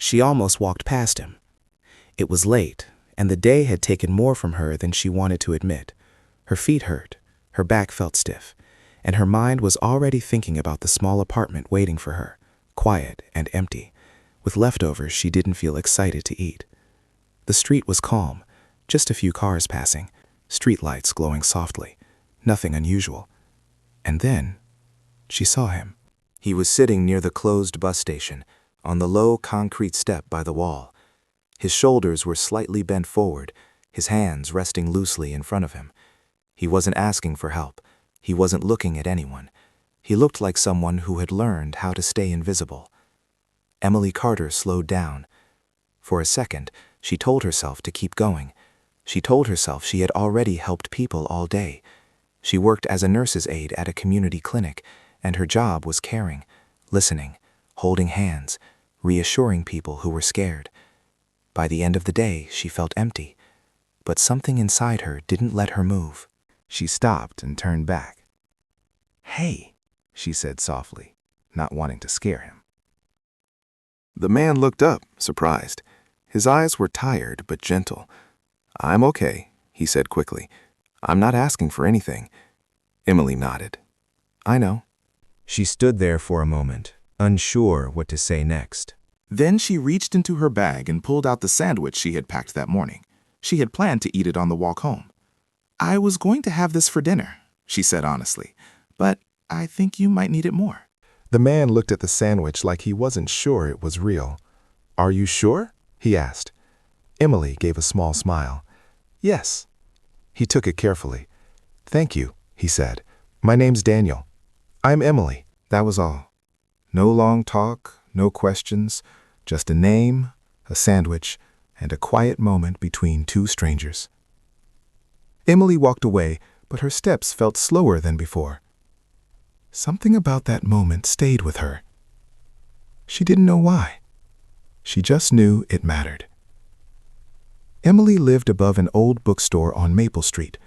She almost walked past him. It was late, and the day had taken more from her than she wanted to admit. Her feet hurt, her back felt stiff, and her mind was already thinking about the small apartment waiting for her, quiet and empty. With leftovers she didn't feel excited to eat. The street was calm, just a few cars passing, streetlights glowing softly, nothing unusual. And then she saw him. He was sitting near the closed bus station, on the low concrete step by the wall. His shoulders were slightly bent forward, his hands resting loosely in front of him. He wasn't asking for help. He wasn't looking at anyone. He looked like someone who had learned how to stay invisible. Emily Carter slowed down. For a second, she told herself to keep going. She told herself she had already helped people all day. She worked as a nurse's aide at a community clinic, and her job was caring, listening, holding hands, reassuring people who were scared. By the end of the day, she felt empty, but something inside her didn't let her move. She stopped and turned back. "Hey," she said softly, not wanting to scare him. The man looked up, surprised. His eyes were tired but gentle. "I'm okay," he said quickly. "I'm not asking for anything." Emily nodded. "I know." She stood there for a moment, unsure what to say next. Then she reached into her bag and pulled out the sandwich she had packed that morning. She had planned to eat it on the walk home. "I was going to have this for dinner," she said honestly, "but I think you might need it more." The man looked at the sandwich like he wasn't sure it was real. "Are you sure?" he asked. Emily gave a small smile. "Yes." He took it carefully. "Thank you," he said. "My name's Daniel." "I'm Emily." That was all. No long talk, no questions, just a name, a sandwich, and a quiet moment between two strangers. Emily walked away, but her steps felt slower than before. Something about that moment stayed with her. She didn't know why. She just knew it mattered. Emily lived above an old bookstore on Maple Street.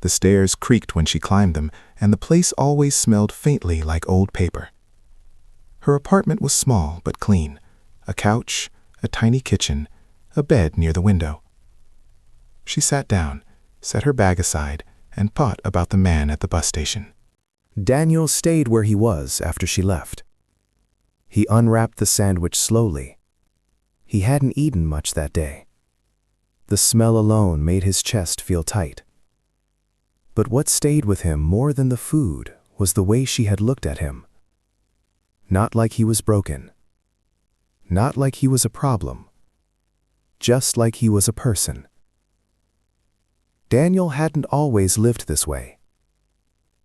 The stairs creaked when she climbed them, and the place always smelled faintly like old paper. Her apartment was small but clean. A couch, a tiny kitchen, a bed near the window. She sat down, set her bag aside, and thought about the man at the bus station. Daniel stayed where he was after she left. He unwrapped the sandwich slowly. He hadn't eaten much that day. The smell alone made his chest feel tight. But what stayed with him more than the food was the way she had looked at him. Not like he was broken. Not like he was a problem. Just like he was a person. Daniel hadn't always lived this way.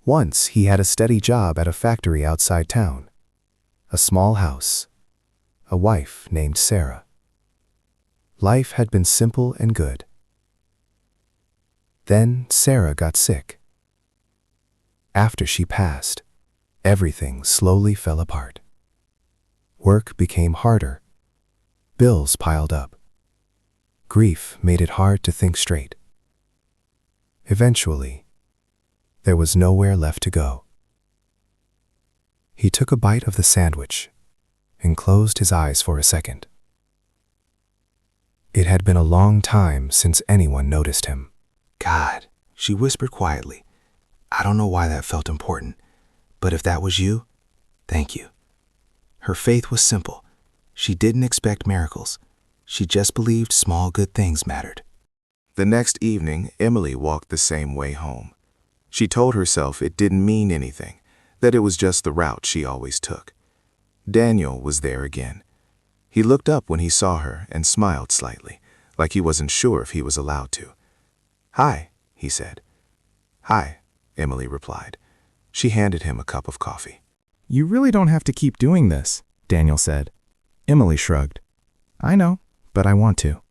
Once he had a steady job at a factory outside town. A small house. A wife named Sarah. Life had been simple and good. Then Sarah got sick. After she passed, everything slowly fell apart. Work became harder. Bills piled up. Grief made it hard to think straight. Eventually, there was nowhere left to go. He took a bite of the sandwich and closed his eyes for a second. It had been a long time since anyone noticed him. "God," she whispered quietly. "I don't know why that felt important, but if that was you, thank you." Her faith was simple. She didn't expect miracles. She just believed small good things mattered. The next evening, Emily walked the same way home. She told herself it didn't mean anything, that it was just the route she always took. Daniel was there again. He looked up when he saw her and smiled slightly, like he wasn't sure if he was allowed to. "Hi," he said. "Hi," Emily replied. She handed him a cup of coffee. "You really don't have to keep doing this," Daniel said. Emily shrugged. "I know, but I want to."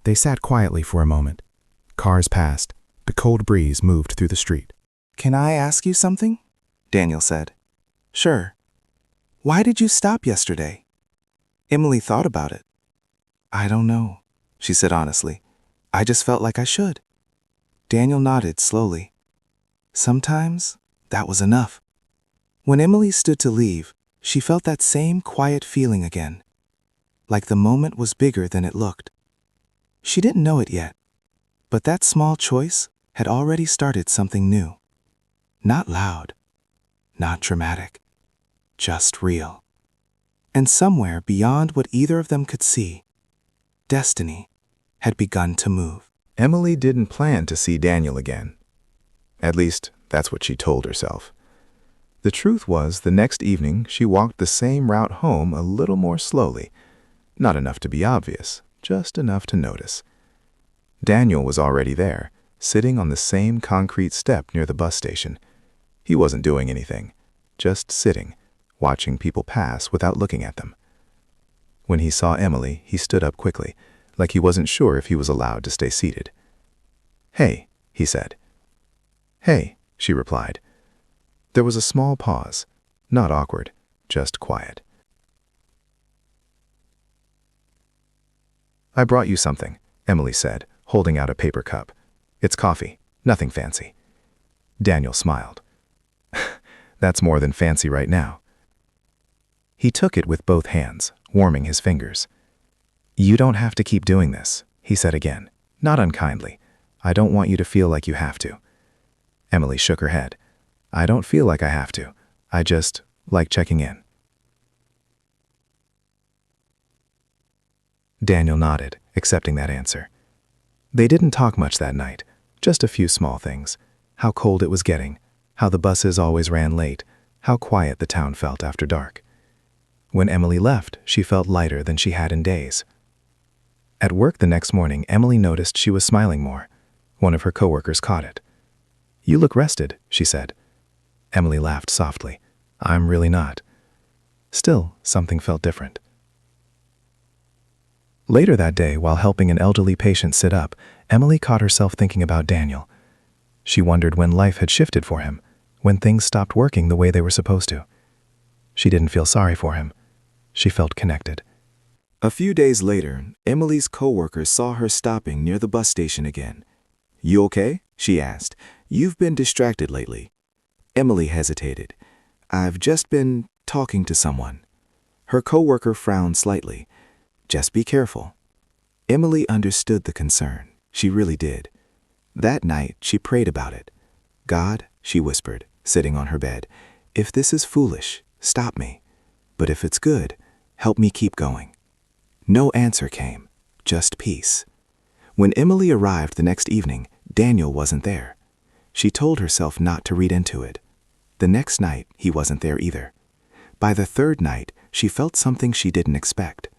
They sat quietly for a moment. Cars passed. The cold breeze moved through the street. "Can I ask you something?" Daniel said. "Sure. Why did you stop yesterday?" Emily thought about it. "I don't know," she said honestly. "I just felt like I should." Daniel nodded slowly. Sometimes that was enough. When Emily stood to leave, she felt that same quiet feeling again. like the moment was bigger than it looked. She didn't know it yet, but that small choice had already started something new. Not loud, not dramatic, just real. And somewhere beyond what either of them could see, destiny had begun to move. Emily didn't plan to see Daniel again. At least, that's what she told herself. The truth was, the next evening she walked the same route home a little more slowly. Not enough to be obvious, just enough to notice. Daniel was already there, sitting on the same concrete step near the bus station. He wasn't doing anything, just sitting, watching people pass without looking at them. When he saw Emily, he stood up quickly, like he wasn't sure if he was allowed to stay seated. "Hey," he said. "Hey," she replied. There was a small pause, not awkward, just quiet. "I brought you something," Emily said, holding out a paper cup. "It's coffee, nothing fancy." Daniel smiled. "That's more than fancy right now." He took it with both hands, warming his fingers. "You don't have to keep doing this," he said again, not unkindly. "I don't want you to feel like you have to." Emily shook her head. "I don't feel like I have to. I just like checking in." Daniel nodded, accepting that answer. They didn't talk much that night, just a few small things. How cold it was getting, how the buses always ran late, how quiet the town felt after dark. When Emily left, she felt lighter than she had in days. At work the next morning, Emily noticed she was smiling more. One of her coworkers caught it. "You look rested," she said. Emily laughed softly. "I'm really not." Still, something felt different. Later that day, while helping an elderly patient sit up, Emily caught herself thinking about Daniel. She wondered when life had shifted for him, when things stopped working the way they were supposed to. She didn't feel sorry for him. She felt connected. A few days later, Emily's coworker saw her stopping near the bus station again. "You okay?" she asked. "You've been distracted lately." Emily hesitated. "I've just been talking to someone." Her coworker frowned slightly. "Just be careful." Emily understood the concern. She really did. That night, she prayed about it. "God," she whispered, sitting on her bed, "if this is foolish, stop me. But if it's good, help me keep going." No answer came, just peace. When Emily arrived the next evening, Daniel wasn't there. She told herself not to read into it. The next night, he wasn't there either. By the third night, she felt something she didn't expect.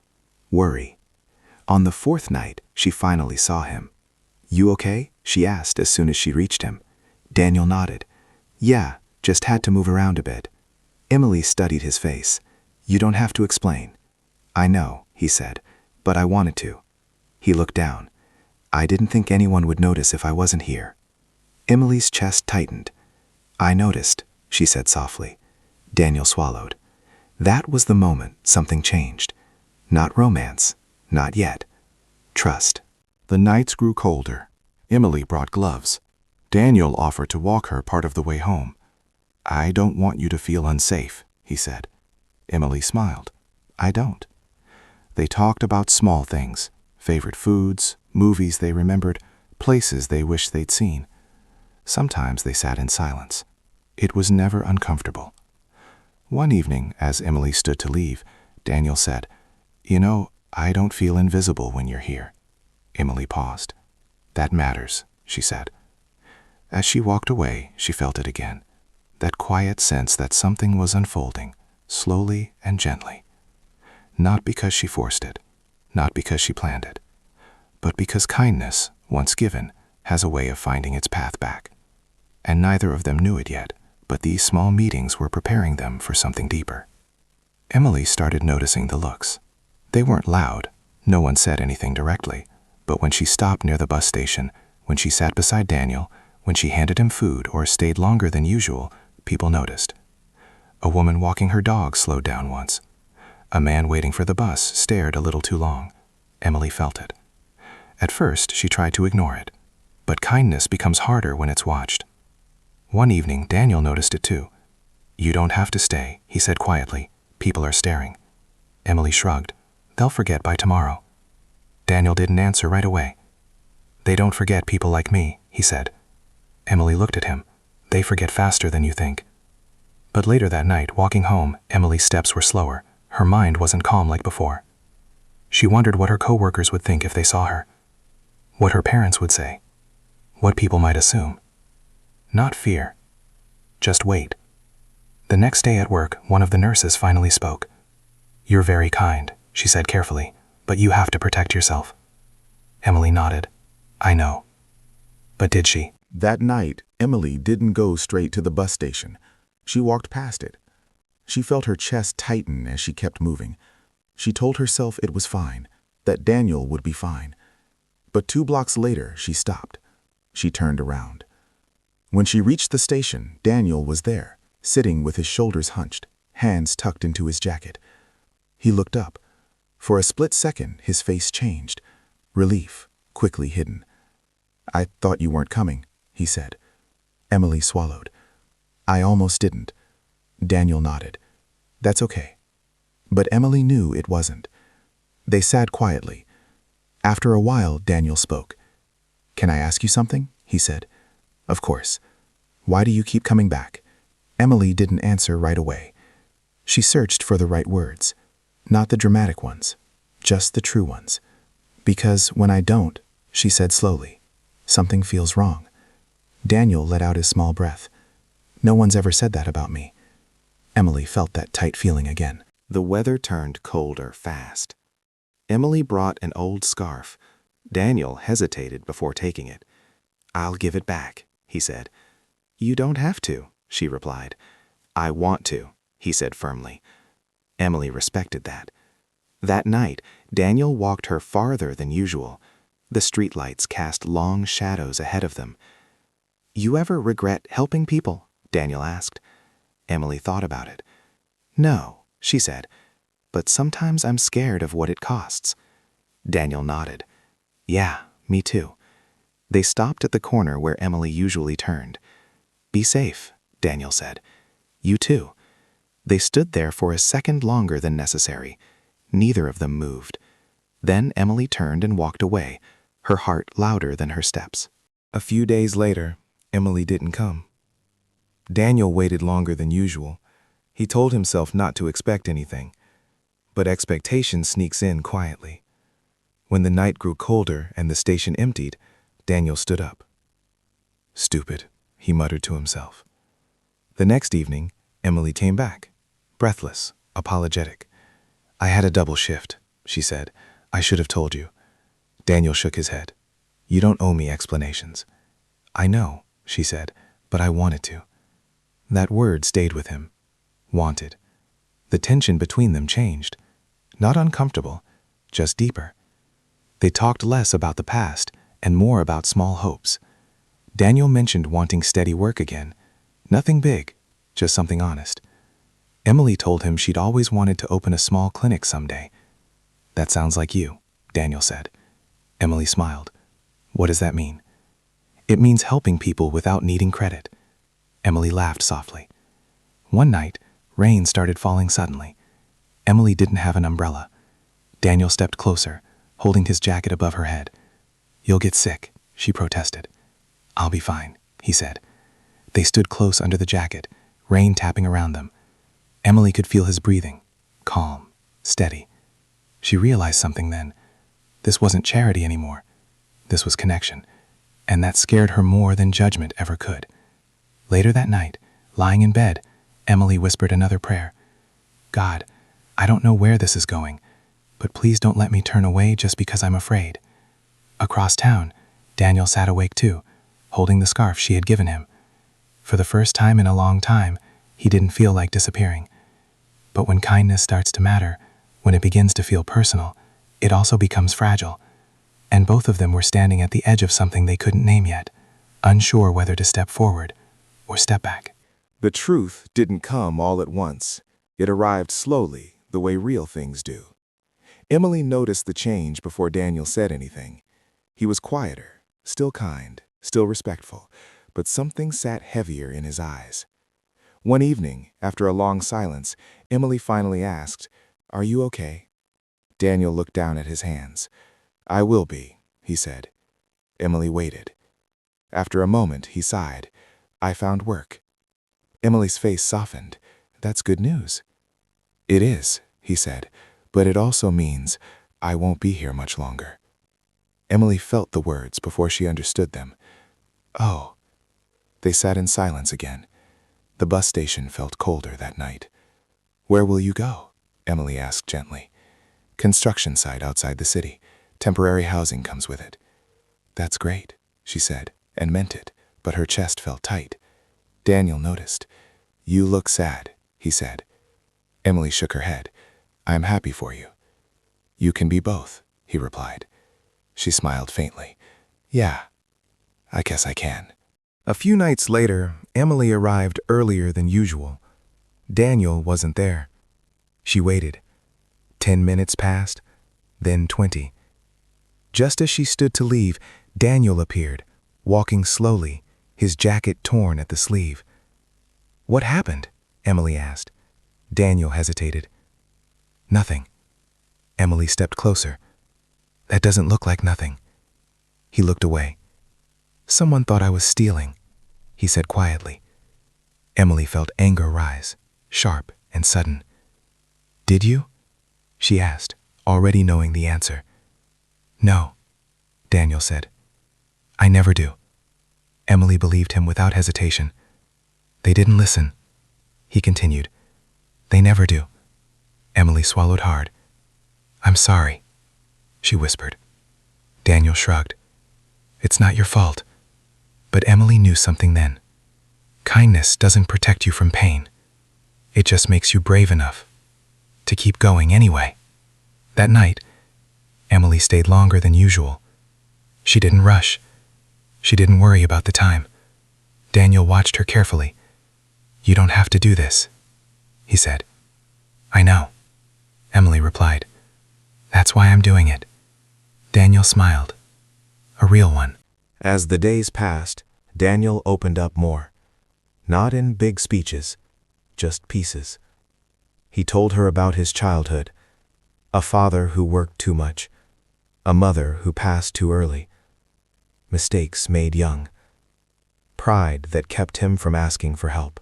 Worry. On the fourth night, she finally saw him. "You okay?" she asked as soon as she reached him. Daniel nodded. "Yeah, just had to move around a bit." Emily studied his face. "You don't have to explain." "I know," he said, "but I wanted to." He looked down. "I didn't think anyone would notice if I wasn't here." Emily's chest tightened. "I noticed," she said softly. Daniel swallowed. That was the moment something changed. Not romance, not yet. Trust. The nights grew colder. Emily brought gloves. Daniel offered to walk her part of the way home. "I don't want you to feel unsafe," he said. Emily smiled. "I don't." They talked about small things, favorite foods, movies they remembered, places they wished they'd seen. Sometimes they sat in silence. It was never uncomfortable. One evening, as Emily stood to leave, Daniel said, "You know, I don't feel invisible when you're here." Emily paused. "That matters," she said. As she walked away, she felt it again. That quiet sense that something was unfolding, slowly and gently. Not because she forced it, not because she planned it, but because kindness, once given, has a way of finding its path back. And neither of them knew it yet, but these small meetings were preparing them for something deeper. Emily started noticing the looks. They weren't loud, no one said anything directly, but when she stopped near the bus station, when she sat beside Daniel, when she handed him food or stayed longer than usual, people noticed. A woman walking her dog slowed down once. A man waiting for the bus stared a little too long. Emily felt it. At first, she tried to ignore it, but kindness becomes harder when it's watched. One evening, Daniel noticed it too. "You don't have to stay," he said quietly. "People are staring." Emily shrugged. They'll forget by tomorrow. Daniel didn't answer right away. They don't forget people like me, he said. Emily looked at him. They forget faster than you think. But later that night, walking home, Emily's steps were slower. Her mind wasn't calm like before. She wondered what her coworkers would think if they saw her. What her parents would say. What people might assume. Not fear. Just wait. The next day at work, one of the nurses finally spoke. "You're very kind," she said carefully, "but you have to protect yourself." Emily nodded. "I know." But did she? That night, Emily didn't go straight to the bus station. She walked past it. She felt her chest tighten as she kept moving. She told herself it was fine, that Daniel would be fine. But 2 blocks later, she stopped. She turned around. When she reached the station, Daniel was there, sitting with his shoulders hunched, hands tucked into his jacket. He looked up. For a split second, his face changed. Relief, quickly hidden. "I thought you weren't coming," he said. Emily swallowed. "I almost didn't." Daniel nodded. "That's okay." But Emily knew it wasn't. They sat quietly. After a while, Daniel spoke. "Can I ask you something?" he said. "Of course. Why do you keep coming back?" Emily didn't answer right away. She searched for the right words. Not the dramatic ones, just the true ones. "Because when I don't," she said slowly, "something feels wrong." Daniel let out his small breath. "No one's ever said that about me." Emily felt that tight feeling again. The weather turned colder fast. Emily brought an old scarf. Daniel hesitated before taking it. "I'll give it back," he said. "You don't have to," she replied. "I want to," he said firmly. Emily respected that. That night, Daniel walked her farther than usual. The streetlights cast long shadows ahead of them. "You ever regret helping people?" Daniel asked. Emily thought about it. "No," she said, "but sometimes I'm scared of what it costs." Daniel nodded. "Yeah, me too." They stopped at the corner where Emily usually turned. "Be safe," Daniel said. "You too." They stood there for a second longer than necessary. Neither of them moved. Then Emily turned and walked away, her heart louder than her steps. A few days later, Emily didn't come. Daniel waited longer than usual. He told himself not to expect anything. But expectation sneaks in quietly. When the night grew colder and the station emptied, Daniel stood up. "Stupid," he muttered to himself. The next evening, Emily came back, breathless, apologetic. "I had a double shift," she said. "I should have told you." Daniel shook his head. "You don't owe me explanations." "I know," she said, "but I wanted to." That word stayed with him. Wanted. The tension between them changed. Not uncomfortable, just deeper. They talked less about the past and more about small hopes. Daniel mentioned wanting steady work again. Nothing big, just something honest. Emily told him she'd always wanted to open a small clinic someday. "That sounds like you," Daniel said. Emily smiled. "What does that mean?" "It means helping people without needing credit." Emily laughed softly. One night, rain started falling suddenly. Emily didn't have an umbrella. Daniel stepped closer, holding his jacket above her head. "You'll get sick," she protested. "I'll be fine," he said. They stood close under the jacket, rain tapping around them. Emily could feel his breathing, calm, steady. She realized something then. This wasn't charity anymore. This was connection, and that scared her more than judgment ever could. Later that night, lying in bed, Emily whispered another prayer. "God, I don't know where this is going, but please don't let me turn away just because I'm afraid." Across town, Daniel sat awake too, holding the scarf she had given him. For the first time in a long time, he didn't feel like disappearing. But when kindness starts to matter, when it begins to feel personal, it also becomes fragile. And both of them were standing at the edge of something they couldn't name yet, unsure whether to step forward or step back. The truth didn't come all at once. It arrived slowly, the way real things do. Emily noticed the change before Daniel said anything. He was quieter, still kind, still respectful, but something sat heavier in his eyes. One evening, after a long silence, Emily finally asked, "Are you okay?" Daniel looked down at his hands. "I will be," he said. Emily waited. After a moment, he sighed. "I found work." Emily's face softened. "That's good news." "It is," he said, "but it also means I won't be here much longer." Emily felt the words before she understood them. "Oh." They sat in silence again. The bus station felt colder that night. "Where will you go?" Emily asked gently. "Construction site outside the city. Temporary housing comes with it." "That's great," she said, and meant it, but her chest felt tight. Daniel noticed. "You look sad," he said. Emily shook her head. "I'm happy for you." "You can be both," he replied. She smiled faintly. "Yeah, I guess I can." A few nights later, Emily arrived earlier than usual. Daniel wasn't there. She waited. 10 minutes passed, then 20. Just as she stood to leave, Daniel appeared, walking slowly, his jacket torn at the sleeve. "What happened?" Emily asked. Daniel hesitated. "Nothing." Emily stepped closer. "That doesn't look like nothing." He looked away. "Someone thought I was stealing," he said quietly. Emily felt anger rise, sharp and sudden. "Did you?" she asked, already knowing the answer. "No," Daniel said. "I never do." Emily believed him without hesitation. "They didn't listen," he continued. "They never do." Emily swallowed hard. "I'm sorry," she whispered. Daniel shrugged. "It's not your fault." But Emily knew something then. Kindness doesn't protect you from pain. It just makes you brave enough to keep going anyway. That night, Emily stayed longer than usual. She didn't rush. She didn't worry about the time. Daniel watched her carefully. "You don't have to do this," he said. "I know," Emily replied. "That's why I'm doing it." Daniel smiled. A real one. As the days passed, Daniel opened up more. Not in big speeches, just pieces. He told her about his childhood, a father who worked too much, a mother who passed too early, mistakes made young, pride that kept him from asking for help.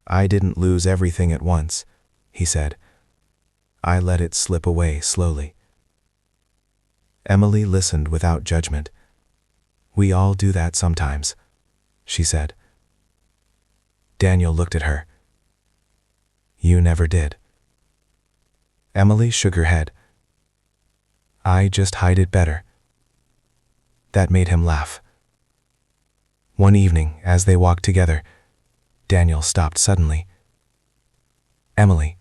"I didn't lose everything at once," he said. "I let it slip away slowly." Emily listened without judgment. "We all do that sometimes," she said. Daniel looked at her. "You never did." Emily shook her head. "I just hide it better." That made him laugh. One evening, as they walked together, Daniel stopped suddenly. "Emily,"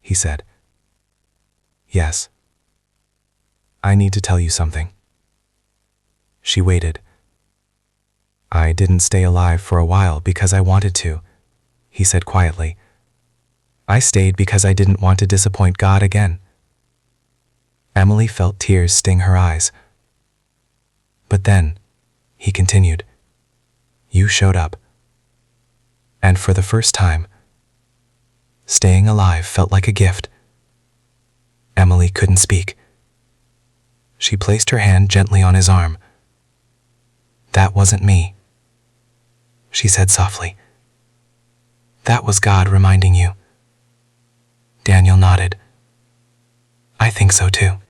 he said. "Yes." "I need to tell you something." She waited. "I didn't stay alive for a while because I wanted to," he said quietly. "I stayed because I didn't want to disappoint God again." Emily felt tears sting her eyes. "But then," he continued, "you showed up. And for the first time, staying alive felt like a gift." Emily couldn't speak. She placed her hand gently on his arm. "That wasn't me," she said softly. "That was God reminding you." Daniel nodded. "I think so too."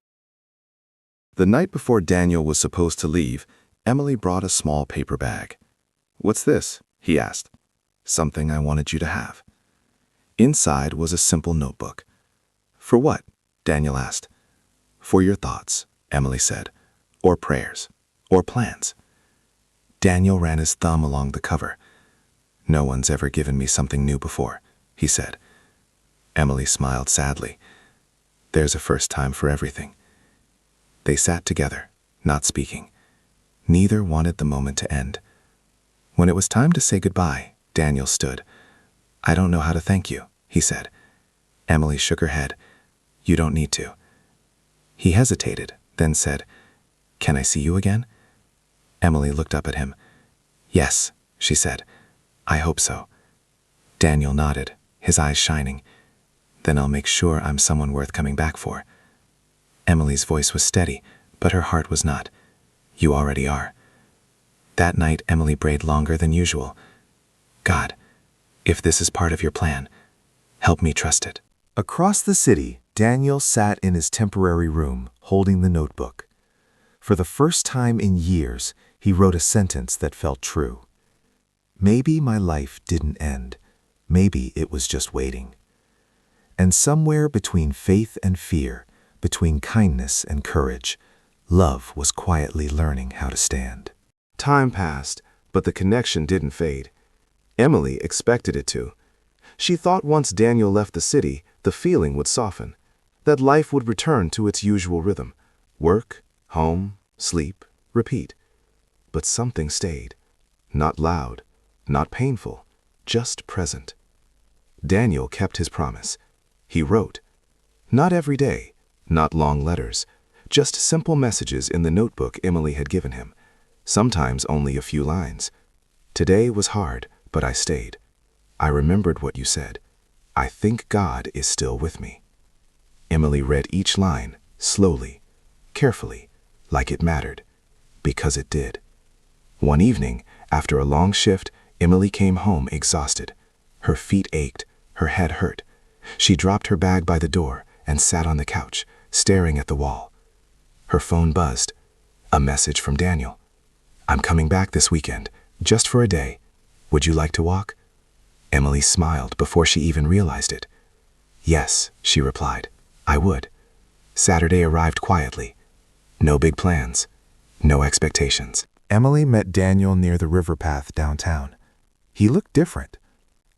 The night before Daniel was supposed to leave, Emily brought a small paper bag. "What's this?" he asked. "Something I wanted you to have." Inside was a simple notebook. "For what?" Daniel asked. "For your thoughts," Emily said, "or prayers, or plans." Daniel ran his thumb along the cover. "No one's ever given me something new before," he said. Emily smiled sadly. "There's a first time for everything." They sat together, not speaking. Neither wanted the moment to end. When it was time to say goodbye, Daniel stood. "I don't know how to thank you," he said. Emily shook her head. "You don't need to." He hesitated, then said, "Can I see you again?" Emily looked up at him. "Yes," she said. "I hope so." Daniel nodded, his eyes shining. Then I'll make sure I'm someone worth coming back for. Emily's voice was steady, but her heart was not. You already are. That night, Emily prayed longer than usual. God, if this is part of your plan, help me trust it. Across the city, Daniel sat in his temporary room, holding the notebook. For the first time in years, he wrote a sentence that felt true. Maybe my life didn't end. Maybe it was just waiting. And somewhere between faith and fear, between kindness and courage, love was quietly learning how to stand. Time passed, but the connection didn't fade. Emily expected it to. She thought once Daniel left the city, the feeling would soften, that life would return to its usual rhythm. Work, home, sleep, repeat. But something stayed. Not loud, not painful, just present. Daniel kept his promise. He wrote. Not every day, not long letters, just simple messages in the notebook Emily had given him. Sometimes only a few lines. Today was hard, but I stayed. I remembered what you said. I think God is still with me. Emily read each line, slowly, carefully, like it mattered, because it did. One evening, after a long shift, Emily came home exhausted. Her feet ached, her head hurt. She dropped her bag by the door and sat on the couch, staring at the wall. Her phone buzzed. A message from Daniel. I'm coming back this weekend, just for a day. Would you like to walk? Emily smiled before she even realized it. Yes, she replied. I would. Saturday arrived quietly. No big plans. No expectations. Emily met Daniel near the river path downtown. He looked different,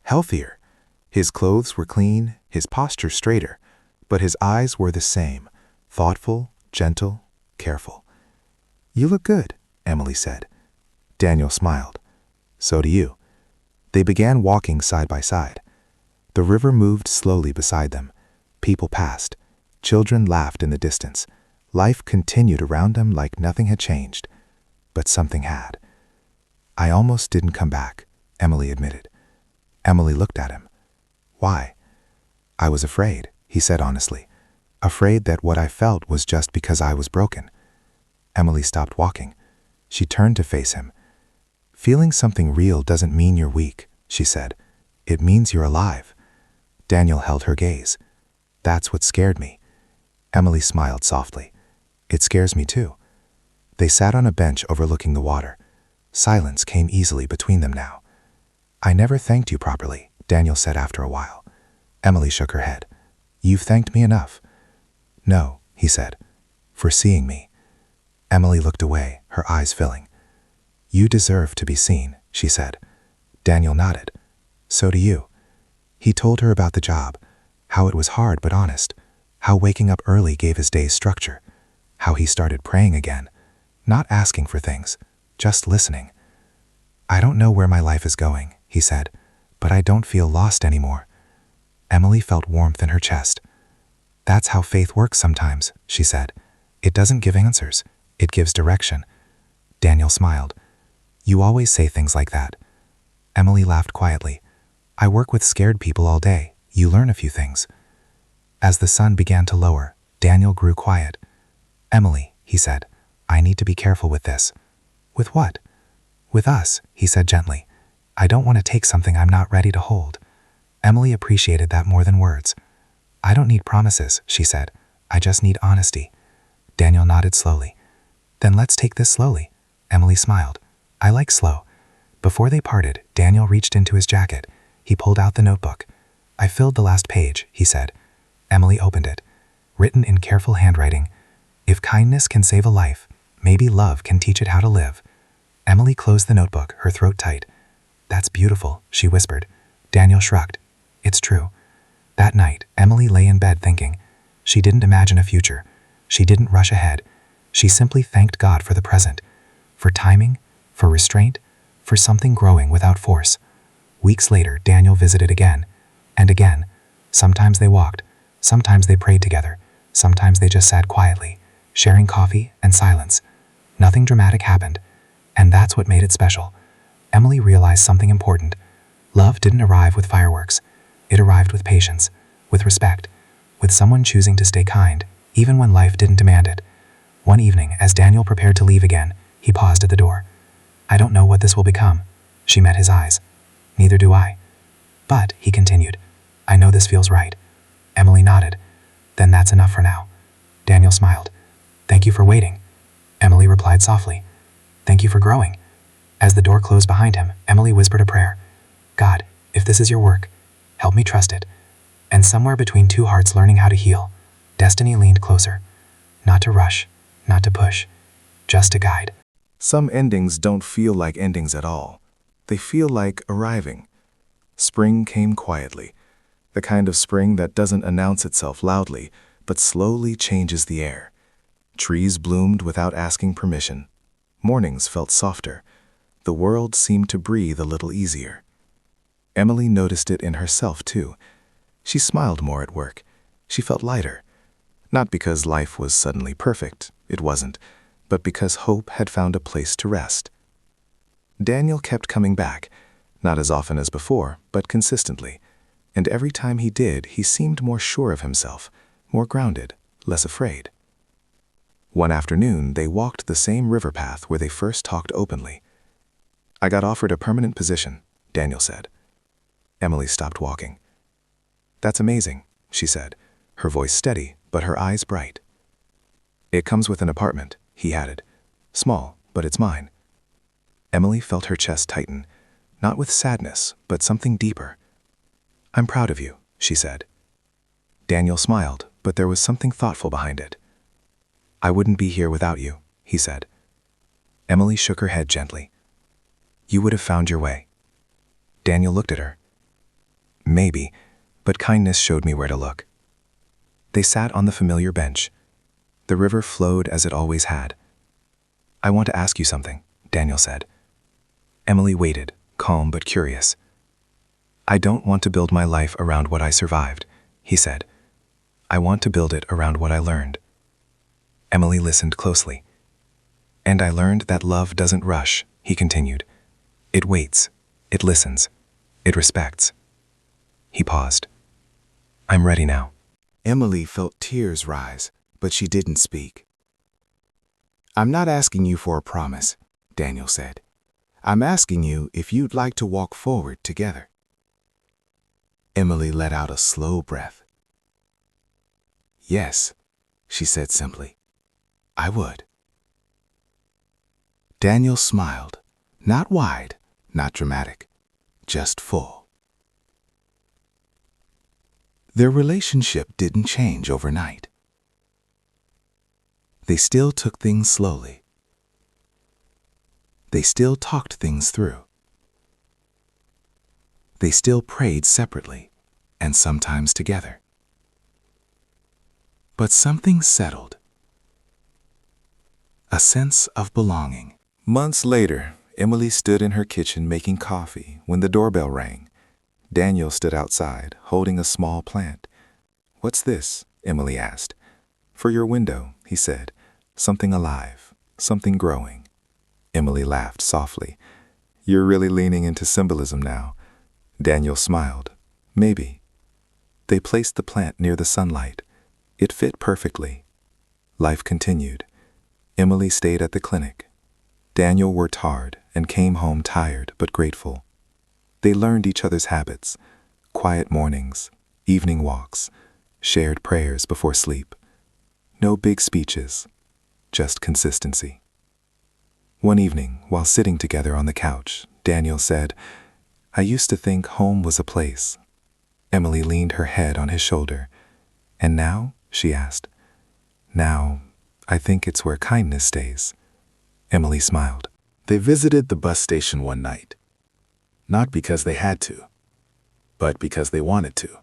healthier. His clothes were clean, his posture straighter, but his eyes were the same, thoughtful, gentle, careful. You look good, Emily said. Daniel smiled. So do you. They began walking side by side. The river moved slowly beside them. People passed. Children laughed in the distance. Life continued around them like nothing had changed. But something had. I almost didn't come back, Emily admitted. Emily looked at him. Why? I was afraid, he said honestly. Afraid that what I felt was just because I was broken. Emily stopped walking. She turned to face him. Feeling something real doesn't mean you're weak, she said. It means you're alive. Daniel held her gaze. That's what scared me. Emily smiled softly. It scares me too. They sat on a bench overlooking the water. Silence came easily between them now. I never thanked you properly, Daniel said after a while. Emily shook her head. You've thanked me enough. No, he said, for seeing me. Emily looked away, her eyes filling. You deserve to be seen, she said. Daniel nodded. So do you. He told her about the job, how it was hard but honest, how waking up early gave his days structure, how he started praying again, not asking for things, just listening. I don't know where my life is going, he said, but I don't feel lost anymore. Emily felt warmth in her chest. That's how faith works sometimes, she said. It doesn't give answers, it gives direction. Daniel smiled. You always say things like that. Emily laughed quietly. I work with scared people all day. You learn a few things. As the sun began to lower, Daniel grew quiet. Emily, he said, I need to be careful with this. With what? With us, he said gently. I don't want to take something I'm not ready to hold. Emily appreciated that more than words. I don't need promises, she said. I just need honesty. Daniel nodded slowly. Then let's take this slowly. Emily smiled. I like slow. Before they parted, Daniel reached into his jacket. He pulled out the notebook. I filled the last page, he said. Emily opened it. Written in careful handwriting. If kindness can save a life, maybe love can teach it how to live. Emily closed the notebook, her throat tight. That's beautiful, she whispered. Daniel shrugged. It's true. That night, Emily lay in bed thinking. She didn't imagine a future. She didn't rush ahead. She simply thanked God for the present, for timing, for restraint, for something growing without force. Weeks later, Daniel visited again, and again. Sometimes they walked, sometimes they prayed together, sometimes they just sat quietly, sharing coffee and silence. Nothing dramatic happened, and that's what made it special. Emily realized something important. Love didn't arrive with fireworks. It arrived with patience, with respect, with someone choosing to stay kind, even when life didn't demand it. One evening, as Daniel prepared to leave again, he paused at the door. "I don't know what this will become." She met his eyes. "Neither do I." "But," he continued, "I know this feels right." Emily nodded. "Then that's enough for now." Daniel smiled. "Thank you for waiting." Emily replied softly. "Thank you for growing." As the door closed behind him, Emily whispered a prayer. "God, if this is your work, help me trust it." And somewhere between two hearts learning how to heal, destiny leaned closer. Not to rush, not to push, just to guide. Some endings don't feel like endings at all. They feel like arriving. Spring came quietly, the kind of spring that doesn't announce itself loudly, but slowly changes the air. Trees bloomed without asking permission. Mornings felt softer. The world seemed to breathe a little easier. Emily noticed it in herself, too. She smiled more at work. She felt lighter. Not because life was suddenly perfect, it wasn't, but because hope had found a place to rest. Daniel kept coming back, not as often as before, but consistently. And every time he did, he seemed more sure of himself, more grounded, less afraid. One afternoon, they walked the same river path where they first talked openly. "I got offered a permanent position," Daniel said. Emily stopped walking. "That's amazing," she said, her voice steady, but her eyes bright. "It comes with an apartment," he added. "Small, but it's mine." Emily felt her chest tighten, not with sadness, but something deeper. "I'm proud of you," she said. Daniel smiled, but there was something thoughtful behind it. "I wouldn't be here without you," he said. Emily shook her head gently. "You would have found your way." Daniel looked at her. "Maybe, but kindness showed me where to look." They sat on the familiar bench. The river flowed as it always had. "I want to ask you something," Daniel said. Emily waited, calm but curious. "I don't want to build my life around what I survived," he said. "I want to build it around what I learned." Emily listened closely. "And I learned that love doesn't rush," he continued. "It waits, it listens, it respects." He paused. "I'm ready now." Emily felt tears rise, but she didn't speak. "I'm not asking you for a promise," Daniel said. "I'm asking you if you'd like to walk forward together." Emily let out a slow breath. "Yes," she said simply. "I would." Daniel smiled, not wide, not dramatic, just full. Their relationship didn't change overnight. They still took things slowly. They still talked things through. They still prayed separately, and sometimes together. But something settled. A sense of belonging. Months later, Emily stood in her kitchen making coffee when the doorbell rang. Daniel stood outside, holding a small plant. "What's this?" Emily asked. "For your window," he said. "Something alive, something growing." Emily laughed softly. "You're really leaning into symbolism now." Daniel smiled. "Maybe." They placed the plant near the sunlight. It fit perfectly. Life continued. Emily stayed at the clinic. Daniel worked hard and came home tired but grateful. They learned each other's habits: quiet mornings, evening walks, shared prayers before sleep. No big speeches, just consistency. One evening, while sitting together on the couch, Daniel said, "I used to think home was a place." Emily leaned her head on his shoulder. "And now?" she asked. "Now, I think it's where kindness stays." Emily smiled. They visited the bus station one night. Not because they had to, but because they wanted to.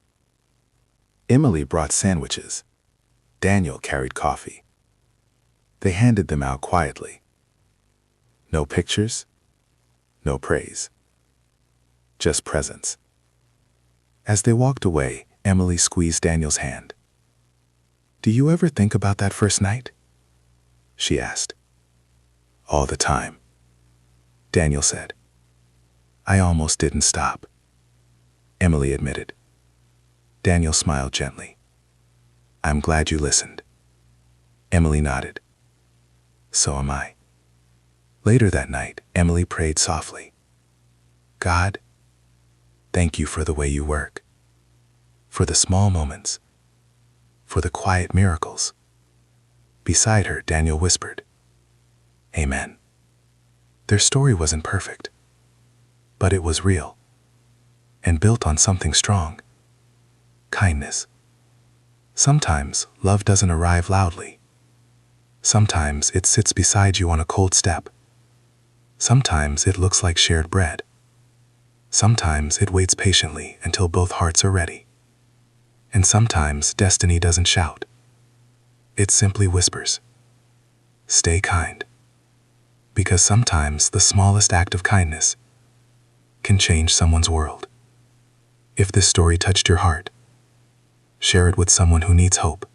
Emily brought sandwiches. Daniel carried coffee. They handed them out quietly. No pictures, no praise. Just presence. As they walked away, Emily squeezed Daniel's hand. "Do you ever think about that first night?" she asked. "All the time," Daniel said. "I almost didn't stop," Emily admitted. Daniel smiled gently. I'm glad you listened. Emily nodded. So am I. Later that night, Emily prayed softly. God, thank you for the way you work, for the small moments, for the quiet miracles. Beside her, Daniel whispered, Amen. Their story wasn't perfect, but it was real and built on something strong. Kindness. Sometimes love doesn't arrive loudly. Sometimes it sits beside you on a cold step. Sometimes it looks like shared bread. Sometimes it waits patiently until both hearts are ready. And sometimes destiny doesn't shout. It simply whispers. Stay kind. Because sometimes the smallest act of kindness can change someone's world. If this story touched your heart, share it with someone who needs hope.